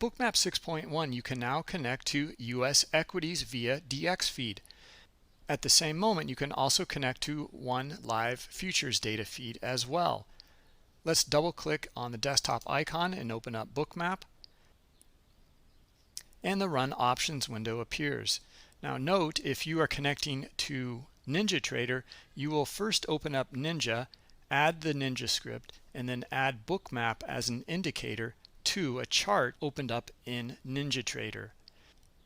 Bookmap 6.1, you can now connect to US equities via DX feed. At the same moment, you can also connect to one live futures data feed as well. Let's double click on the desktop icon and open up Bookmap, and the Run Options window appears. Now note, if you are connecting to NinjaTrader, you will first open up Ninja, add the Ninja script, and then add Bookmap as an indicator to a chart opened up in NinjaTrader.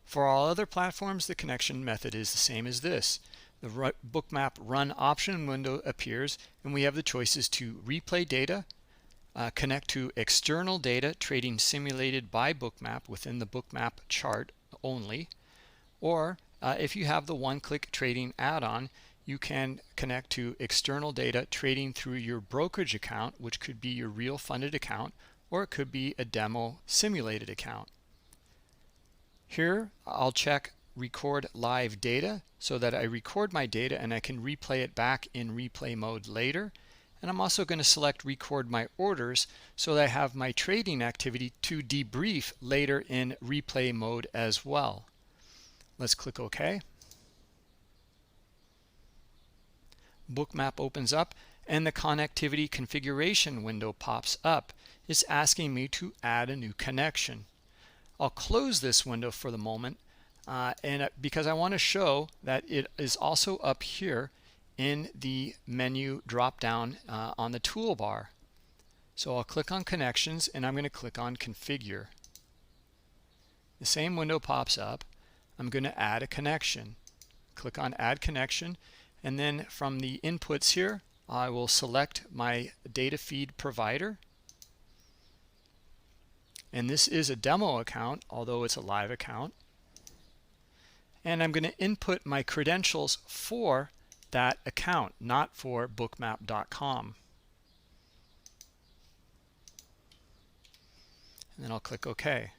For all other platforms, the connection method is the same as this. The Bookmap Run option window appears, and we have the choices to replay data, connect to external data trading simulated by Bookmap within the Bookmap chart only, or if you have the one-click trading add-on, you can connect to external data trading through your brokerage account, which could be your real funded account, or it could be a demo simulated account. Here I'll check record live data so that I record my data and I can replay it back in replay mode later. And I'm also going to select record my orders so that I have my trading activity to debrief later in replay mode as well. Let's click OK. Bookmap opens up and the connectivity configuration window pops up. It's asking me to add a new connection. I'll close this window for the moment because I want to show that it is also up here in the menu drop down on the toolbar. So I'll click on Connections and I'm going to click on Configure. The same window pops up. I'm going to add a connection. Click on Add Connection, and then from the inputs here I will select my data feed provider. And this is a demo account, although it's a live account. And I'm going to input my credentials for that account, not for bookmap.com. And then I'll click OK.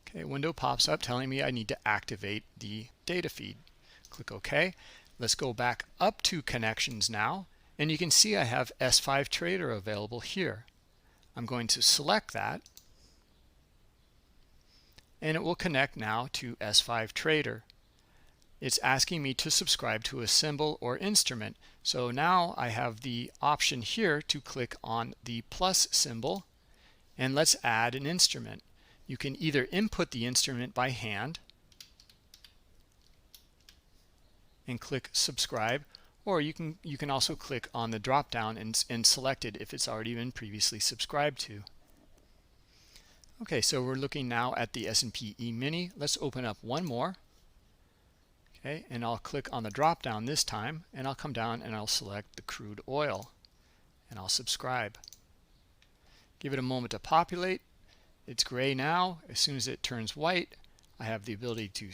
Okay, window pops up telling me I need to activate the data feed. Click OK. Let's go back up to Connections now, and you can see I have S5 Trader available here. I'm going to select that, and it will connect now to S5 Trader. It's asking me to subscribe to a symbol or instrument. So now I have the option here to click on the plus symbol, and let's add an instrument. You can either input the instrument by hand and click subscribe, or you can also click on the drop down and select it if it's already been previously subscribed to. Okay, so we're looking now at the S&P E-mini. Let's open up one more. Okay, and I'll click on the drop down this time, and I'll come down and I'll select the crude oil, and I'll subscribe. Give it a moment to populate. It's gray now. As soon as it turns white, I have the ability to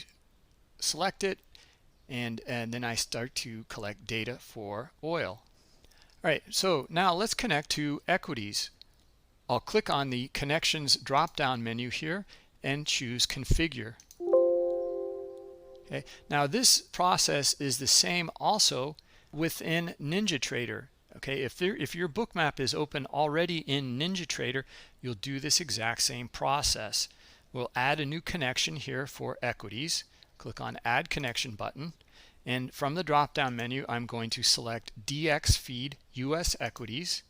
select it, and then I start to collect data for oil. All right, so now let's connect to equities. I'll click on the Connections drop-down menu here and choose Configure. Okay, now this process is the same also within NinjaTrader. Okay, if your Bookmap is open already in NinjaTrader, you'll do this exact same process. We'll add a new connection here for equities. Click on Add Connection button, and from the drop-down menu, I'm going to select DX Feed US Equities.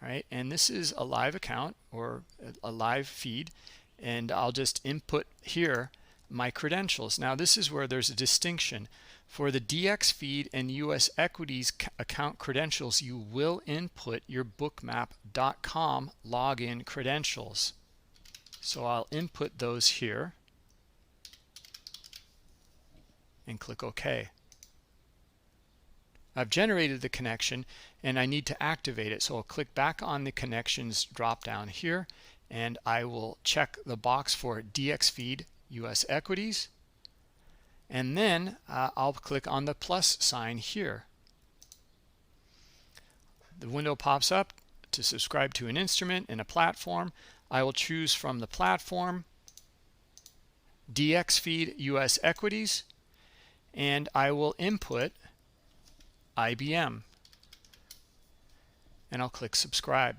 All right, and this is a live account or a live feed, and I'll just input here my credentials. Now this is where there's a distinction. For the DX feed and US equities account credentials, you will input your bookmap.com login credentials. So I'll input those here and click OK. I've generated the connection and I need to activate it, so I'll click back on the Connections drop down here, and I will check the box for DX feed US equities, and then I'll click on the plus sign here. The window pops up to subscribe to an instrument in a platform. I will choose from the platform DX feed US equities, and I will input IBM, and I'll click subscribe.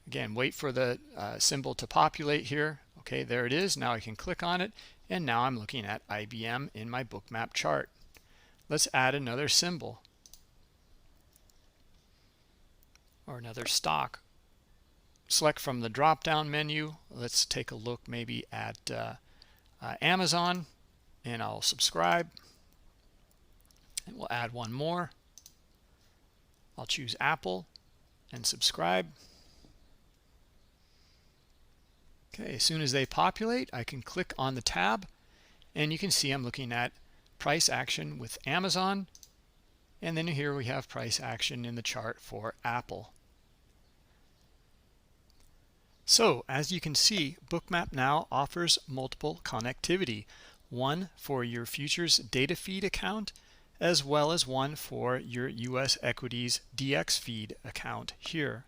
Again, wait for the symbol to populate here. Okay, there it is. Now I can click on it, and now I'm looking at IBM in my bookmap chart. Let's add another symbol or another stock. Select from the drop-down menu. Let's take a look maybe at Amazon, and I'll subscribe. And we'll add one more. I'll choose Apple and subscribe. Okay, as soon as they populate, I can click on the tab, and you can see I'm looking at price action with Amazon, and then here we have price action in the chart for Apple. So as you can see, Bookmap now offers multiple connectivity, one for your futures data feed account, as well as one for your US equities DX feed account here.